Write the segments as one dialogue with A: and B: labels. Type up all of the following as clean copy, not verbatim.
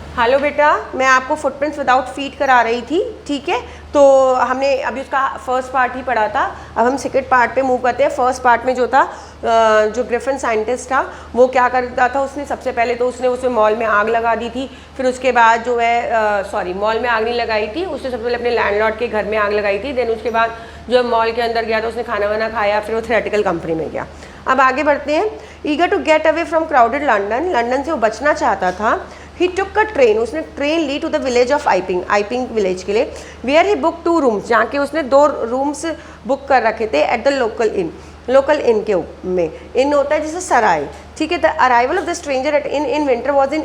A: Hello बेटा, मैं आपको फुटप्रिंट्स विदाउट फीट करा रही थी, ठीक है। तो हमने अभी उसका फर्स्ट पार्ट ही पढ़ा था, अब हम सेकंड पार्ट पे मूव करते हैं। फर्स्ट पार्ट में जो था, जो ग्रिफिन साइंटिस्ट था वो क्या करता था, उसने सबसे पहले तो उसने उसमें मॉल में आग लगा दी थी। फिर उसके बाद जो है मॉल में आग नहीं लगाई थी, उसने सबसे पहले अपने लैंडलॉर्ड के घर में आग लगाई थी। देन उसके बाद जो मॉल के अंदर गया तो उसने खाना वाना खाया, फिर वो थ्योरेटिकल कंपनी में गया। अब आगे बढ़ते हैं। Eager to get away from crowded London, London से वो बचना चाहता था। ही टुक अ ट्रेन, उसने ट्रेन ली to the village of Iping, Iping विलेज के लिए। वेयर ही बुक 2 रूम्स, जहाँ के उसने 2 रूम्स बुक कर रखे थे at the local inn. Local inn के में इन होता है जैसे सराय, ठीक है। The arrival of the stranger at inn winter was in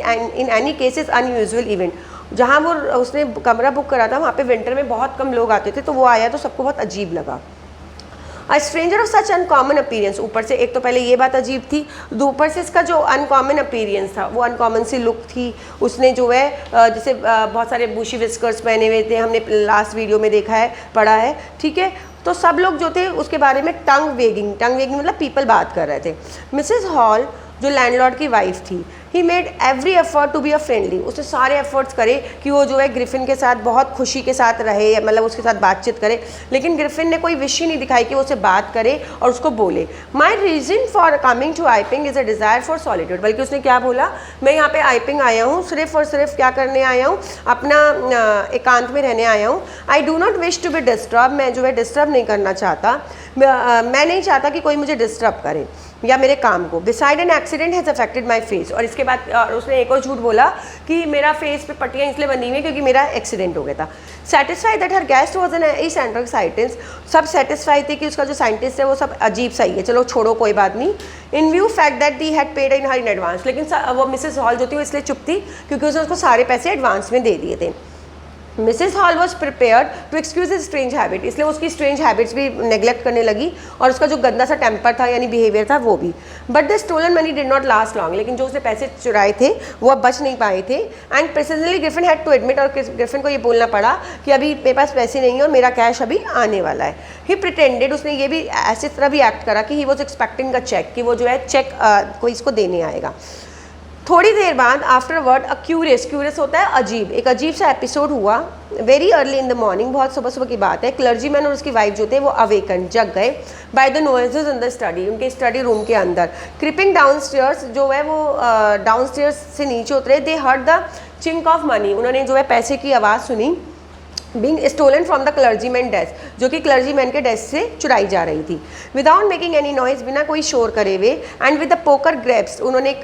A: any cases unusual event. जहाँ वो उसने कमरा बुक करा था वहाँ पे विंटर में बहुत कम लोग आते थे, तो वो आया तो सबको बहुत अजीब लगा। A stranger of such uncommon appearance, ऊपर से एक तो पहले ये बात अजीब थी, ऊपर से इसका जो अनकॉमन अपीरियंस था वो अनकॉमन सी लुक थी। उसने जो है जैसे बहुत सारे बुशी विस्कर्स पहने हुए थे, हमने लास्ट वीडियो में देखा है, पढ़ा है, ठीक है। तो सब लोग जो थे उसके बारे में टंग वेगिंग मतलब पीपल बात कर रहे थे। मिसेस हॉल जो लैंडलॉर्ड की वाइफ थी, he made every effort to be a friendly, उसने सारे एफर्ट्स करे कि वो जो है ग्रिफिन के साथ बहुत खुशी के साथ रहे, मतलब उसके साथ बातचीत करे। लेकिन ग्रिफिन ने कोई विश ही नहीं दिखाई कि वो उससे बात करे और उसको बोले my reason for coming to Iping is a desire for solitude. बल्कि उसने क्या बोला, मैं यहाँ पे आइपिंग आया हूँ सिर्फ और सिर्फ क्या करने आया हूँ, अपना एकांत में रहने आया हूँ। I do not wish to be disturb, मैं जो है डिस्टर्ब नहीं करना चाहता, मैं नहीं चाहता कि कोई मुझे डिस्टर्ब करे या मेरे काम को। Beside an accident has affected my face, और इसके बाद उसने एक और झूठ बोला कि मेरा फेस पे पट्टियाँ इसलिए बनी हुई हैं क्योंकि मेरा एक्सीडेंट हो गया था। Satisfied that her guest was an eccentric scientist, सब सेटिस्फाइड थे कि उसका जो साइंटिस्ट है वो सब अजीब सही है, चलो छोड़ो कोई बात नहीं। इन view fact that the had paid in her in advance, लेकिन वो मिसेस हॉल जो थी वो इसलिए चुप थी क्योंकि उसने उसको सारे पैसे एडवांस में दे दिए थे। Mrs Hall was prepared to excuse his strange habit, इसलिए उसकी स्ट्रेंज हैबिट्स भी नेग्लेक्ट करने लगी और उसका जो गंदा सा टेम्पर था यानी बिहेवियर था वो भी। But the stolen money did not last long, लेकिन जो उसने पैसे चुराए थे वो अब बच नहीं पाए थे। And presently Griffin had to admit, और ग्रिफिन को ये बोलना पड़ा कि अभी मेरे पास पैसे नहीं है और मेरा कैश अभी आने वाला है। ही प्रिटेंडेड, उसने ये भी ऐसी तरह भी एक्ट करा कि he was expecting a cheque, कि वो जो है चेक कोई इसको देने आएगा। थोड़ी देर बाद आफ्टर वर्ड अ क्यूरियस होता है अजीब, एक अजीब सा एपिसोड हुआ। Very early in the morning, बहुत सुबह सुबह की बात है। क्लर्जी मैन और उसकी वाइफ जो थे वो अवेकन, जग गए by the noises in the study, उनके स्टडी रूम के अंदर। क्रिपिंग डाउन स्टेयर्स, जो है वो डाउन स्टेयर्स से नीचे उतरे। They heard the chink of money, उन्होंने जो है पैसे की आवाज़ सुनी। Being stolen from the clergyman desk, जो कि क्लर्जीमैन के डेस्क से चुराई जा रही थी। विदाउट मेकिंग एनी नॉइज, बिना कोई शोर करे हुए। And with the poker grapes, उन्होंने एक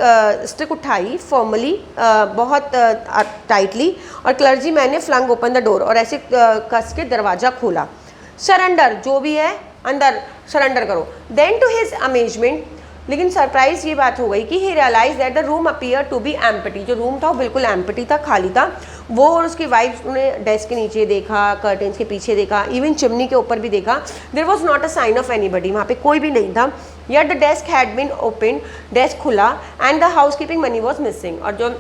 A: स्टिक उठाई फॉर्मली, बहुत टाइटली, और क्लर्जीमैन ने फ्लंग ओपन द डोर, और ऐसे कस के दरवाज़ा खोला। सरेंडर, जो भी है अंदर सरेंडर करो। देन टू हिज अमेजमेंट, लेकिन सरप्राइज ये बात हो गई कि he realize that the room appear to be empty, जो रूम था वो बिल्कुल एम्प्टी था, खाली था। वो और उसकी वाइफ ने डेस्क के नीचे देखा, कर्टेन्स के पीछे देखा, इवन चिमनी के ऊपर भी देखा। There was not a sign of anybody, वहाँ पे कोई भी नहीं था। Yet the desk had been open, desk खुला, and the housekeeping money was missing, और जो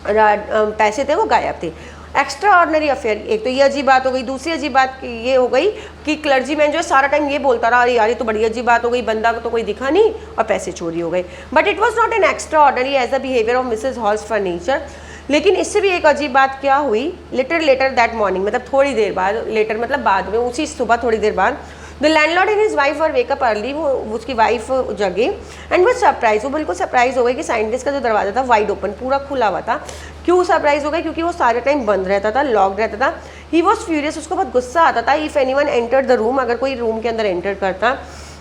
A: पैसे थे वो गायब थे। एक्स्ट्रा ऑर्डनरी अफेयर, एक तो ये अजीब बात हो गई। दूसरी अजीब बात ये हो गई कि क्लर्जी मैन जो है सारा टाइम ये बोलता रहा, अरे यार ये तो बड़ी अजीब बात हो गई, बंदा को तो कोई दिखा नहीं और पैसे चोरी हो गए। But it was not an extraordinary as the behaviour of Mrs Hall's furniture. लेकिन इससे भी एक अजीब बात क्या हुई, लेटर दैट मॉर्निंग, मतलब थोड़ी देर बाद, लेटर मतलब बाद में, उसी सुबह थोड़ी देर बाद, the landlord and his wife were wake up early, वो उसकी वाइफ जगे। एंड वो सरप्राइज, वो बिल्कुल सरप्राइज हो गई कि साइंटिस्ट का जो दरवाजा था वाइड ओपन, पूरा खुला हुआ था। क्यों सरप्राइज हो गई, क्योंकि वो सारे टाइम बंद रहता था, लॉक्ड रहता था। ही वॉज फ्यूरियस, उसको बहुत गुस्सा आता था। If anyone entered the room, अगर कोई रूम के अंदर एंटर करता।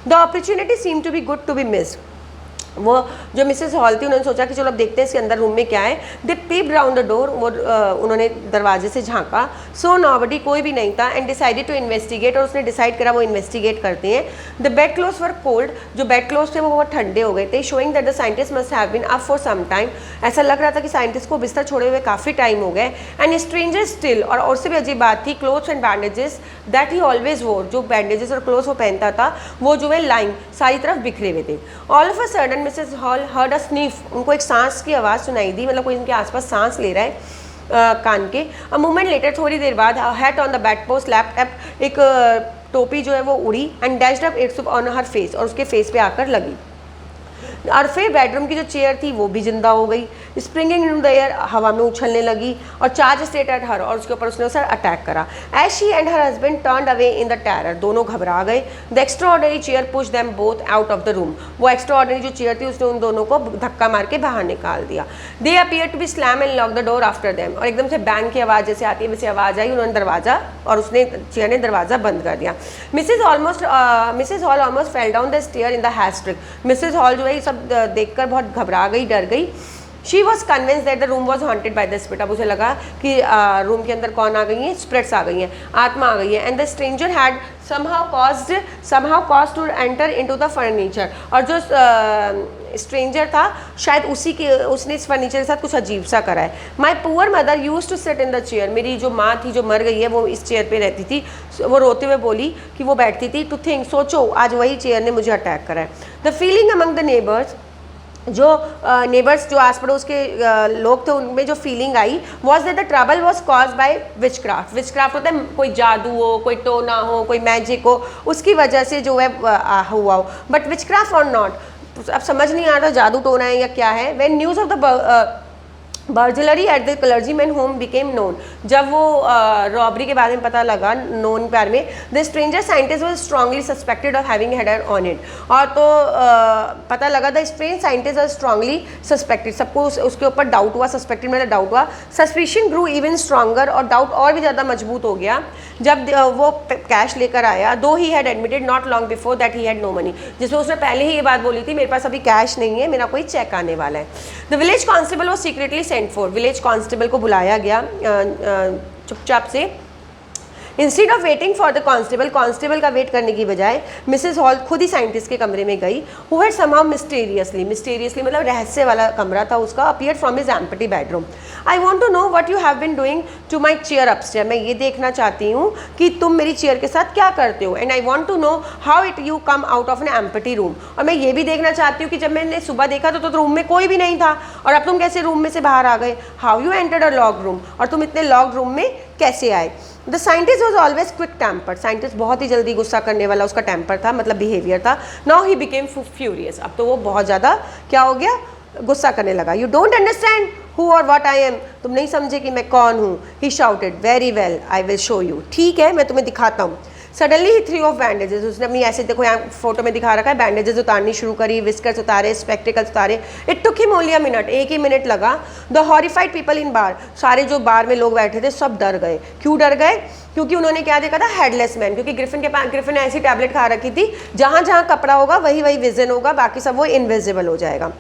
A: The opportunity seem to be good to be missed, वो जो मिसेस हॉल थी उन्होंने सोचा कि चलो अब देखते हैं इसके अंदर रूम में क्या है। दे पीप्ड राउंड द डोर, वो उन्होंने दरवाजे से झांका। सो नोबडी, कोई भी नहीं था। एंड डिसाइडेड टू इन्वेस्टिगेट, और उसने डिसाइड करा वो इन्वेस्टिगेट करते हैं। The bed clothes were cold, जो बेड क्लोथ्स थे वो बहुत ठंडे हो गए थे। Showing that the scientist must have been up for some time, ऐसा लग रहा था कि साइंटिस्ट को बिस्तर छोड़े हुए काफ़ी टाइम हो गए। एंड स्ट्रेंजर स्टिल, और उससे भी अजीब बात थी, clothes and bandages that he always वोर, जो बैंडेजेस और क्लोथ्स वो पहनता था वो जो है लाइन सारी तरफ बिखरे हुए थे। All of a sudden Mrs hall heard a sniff, उनको एक सांस की आवाज़ सुनाई दी, मतलब कोई उनके आसपास सांस ले रहा है कान के। अ मोमेंट लेटर, थोड़ी देर बाद, hat on the bed post lapped up, एक टोपी जो है वो उड़ी। And dashed up it's on her face, और उसके फेस पे आकर लगी। अरफे बेडरूम की जो चेयर थी वो भी जिंदा हो गई। स्प्रिंगिंग इन द एयर, हवा में उछलने लगी, और चार्ज स्टेट एट हर, और उसके ऊपर उसने उसे अटैक करा। As she and her husband turned away in the terror, दोनों घबरा गए। The extraordinary chair push them both out of the room, वो एक्स्ट्राऑर्डिनरी जो चेयर थी उसने उन दोनों को धक्का मार के बाहर निकाल दिया। They appear to be slam and lock the door after them, और एकदम से बैंग की आवाज़ जैसे आती है वैसे आवाज़ आई, उन्होंने दरवाज़ा, और उसने चेयर ने दरवाज़ा बंद कर दिया। Mrs Hall almost fell down the stair in the hysteric, Mrs Hall जो है ये सब देखकर बहुत घबरा गई, डर गई। She was convince that the room was haunted by the spirit, अब उसे लगा कि रूम के अंदर कौन आ गई है, स्पिरिट्स आ गई हैं, आत्मा आ गई है। And the stranger had somehow caused to enter into the furniture, और जो स्ट्रेंजर था शायद उसने इस फर्नीचर के साथ कुछ अजीब सा करा है। My poor mother use to sit in the chair, मेरी जो माँ थी जो मर गई है वो इस चेयर पे रहती थी, वो रोते हुए बोली कि वो बैठती थी, टू थिंक, सोचो आज वही चेयर ने मुझे अटैक करा है। The feeling among the neighbours, जो नेबर्स जो आस पड़ोस के लोग थे उनमें जो feeling I was that the trouble was cause by witchcraft, witchcraft होता है कोई जादू हो, कोई टोना हो, कोई मैजिक हो, उसकी वजह से जो है हुआ हो, बट विचक्राफ्ट और नॉट, अब समझ नहीं आ रहा जादू टोना है या क्या है। When news of the burglary at the clergyman home became known, जब वो रॉबरी के बारे में पता लगा नोन प्यार में, the stranger scientist was strongly suspected of having head on it, और तो पता लगा the strange scientist are strongly suspected, सबको उसके ऊपर डाउट हुआ, सस्पेक्टेड मतलब डाउट हुआ। सस्पिशन ग्रू इवन स्ट्रांगर, और डाउट और भी ज़्यादा मजबूत हो गया जब वो कैश लेकर आया, though he had admitted not long before that he had no money, जिसमें उसने पहले ही ये बात बोली थी मेरे पास अभी कैश नहीं है, मेरा कोई चेक आने वाला है। The village constable was secretly sent for, village constable को बुलाया गया चुपचाप से। Instead of waiting for the constable, constable का वेट करने की बजाय मिसेज हॉल खुद ही साइंटिस्ट के कमरे में गई, हु हैड समहाउ मिस्टीरियसली मतलब रहस्य वाला कमरा था उसका, appeared from his empty bedroom. I want to know what you have been doing to my chair upstair, मैं ये देखना चाहती हूँ कि तुम मेरी चेयर के साथ क्या करते हो। And I want to know how it you come out of an empty room, और मैं ये भी देखना चाहती हूँ कि जब मैंने सुबह देखा तो रूम में कोई भी नहीं था, और अब तुम कैसे रूम में से बाहर आ गए। How you entered a locked room, और तुम इतने लॉक्ड रूम में कैसे आए। The scientist was always quick tempered, scientist बहुत ही जल्दी गुस्सा करने वाला उसका टेम्पर था, मतलब बिहेवियर था। नाउ ही बिकेम फ्यूरियस, अब तो वो बहुत ज़्यादा क्या हो गया, गुस्सा करने लगा। You don't understand who or what I am, तुम नहीं समझे कि मैं कौन हूँ। He shouted, very well I will show you, ठीक है मैं तुम्हें दिखाता हूँ। Suddenly he threw off bandages, उसने अपनी ऐसे देखो यहाँ फोटो में दिखा रखा है, बैंडेजेस उतारनी शुरू करी, विस्कर्स उतारे, स्पेक्टिकल्स उतारे। It took him only a minute, एक ही मिनट लगा। द हॉरिफाइड पीपल इन बार, सारे जो बार में लोग बैठे थे सब डर गए। क्यों डर गए, क्योंकि उन्होंने क्या देखा था, हेडलेस मैन, क्योंकि ग्रिफिन ने ऐसी टैबलेट खा रखी थी जहाँ जहाँ कपड़ा होगा वही वही विजन होगा, बाकी सब वो इनविजिबल हो जाएगा।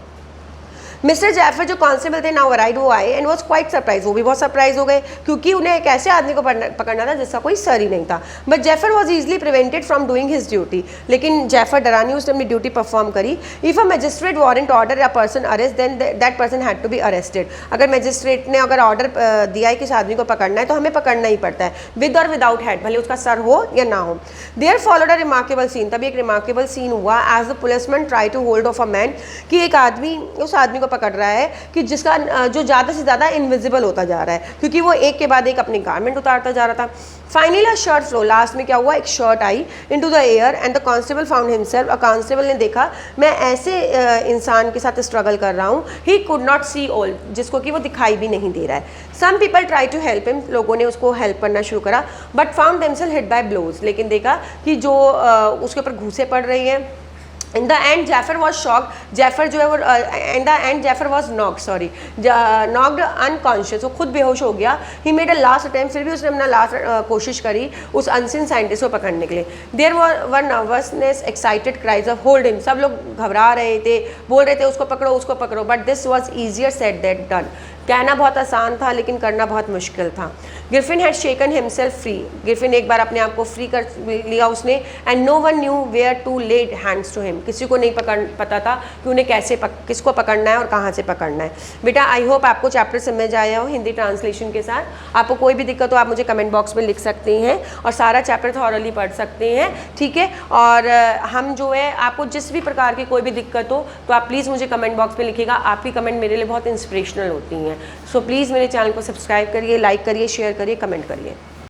A: मिस्टर जैफर जो कांस्टेबल थे नाउ अराइव्ड, वो आए एंड वाज क्वाइट सरप्राइज, वो भी बहुत सरप्राइज हो गए क्योंकि उन्हें एक ऐसे आदमी को पकड़ना था जिसका कोई सर ही नहीं था। But Jaffer was easily prevented from doing his duty, लेकिन जैफर डरा नहीं, उसने अपनी ड्यूटी परफॉर्म करी। If a magistrate warrant order a person arrest then that person had to be arrested, अगर मजिस्ट्रेट ने अगर ऑर्डर दिया है कि इस आदमी को पकड़ना है तो हमें पकड़ना ही पड़ता है, विद और विदाउट हेड, भले उसका सर हो या ना हो। There followed a remarkable scene, तभी एक रिमार्केबल सीन हुआ as the policeman try to hold of a man, कि एक आदमी उस आदमी को पकड़ रहा है कि जिसका जो ज़्यादा से ज़्यादा इनविजिबल होता जा रहा है, क्योंकि वो एक के बाद एक अपनी गारमेंट उतारता जा रहा था। फाइनली अ शर्ट फ्लो, लास्ट में क्या हुआ, एक shirt I into the air and the constable found himself, a constable ने देखा मैं ऐसे इंसान के साथ स्ट्रगल कर रहा हूँ, he could not see all, जिसको कि वो दिखाई भी नहीं दे रहा है। Some people try to help him, लोगों ने उसको हेल्प करना शुरू करा, but found themselves hit by blows, लेकिन देखा कि जो उसके ऊपर घूसे पड़ रही हैं। In the end Jaffer was shock, Jaffer जो है वो in the end Jaffer was knocked unconscious, वो खुद बेहोश हो गया। He made a last attempt, फिर भी उसने अपना लास्ट कोशिश करी उस अनसीन साइंटिस्ट को पकड़ने के लिए। There were nervousness, excited cries of hold him, सब लोग घबरा रहे थे, बोल रहे थे उसको पकड़ो, but this was easier said than done, कहना बहुत आसान था लेकिन करना बहुत मुश्किल था। Griffin had shaken himself free, Griffin एक बार अपने आप को फ्री कर लिया उसने। And no one knew where to lend hands to him, किसी को नहीं पता था कि उन्हें किसको पकड़ना है और कहाँ से पकड़ना है। बेटा आई होप आपको चैप्टर समझ आया हो हिंदी ट्रांसलेशन के साथ। आपको कोई भी दिक्कत हो आप मुझे कमेंट बॉक्स में लिख सकते हैं और सारा चैप्टर थॉरली पढ़ सकते हैं, ठीक है। और हम जो है आपको जिस भी प्रकार की कोई भी दिक्कत हो तो आप प्लीज़ मुझे कमेंट बॉक्स में लिखिएगा, आपकी कमेंट मेरे लिए बहुत इंस्पिरेशनल होती हैं। सो प्लीज़ मेरे चैनल को सब्सक्राइब करिए, लाइक करिए, शेयर करिए, कमेंट करिए।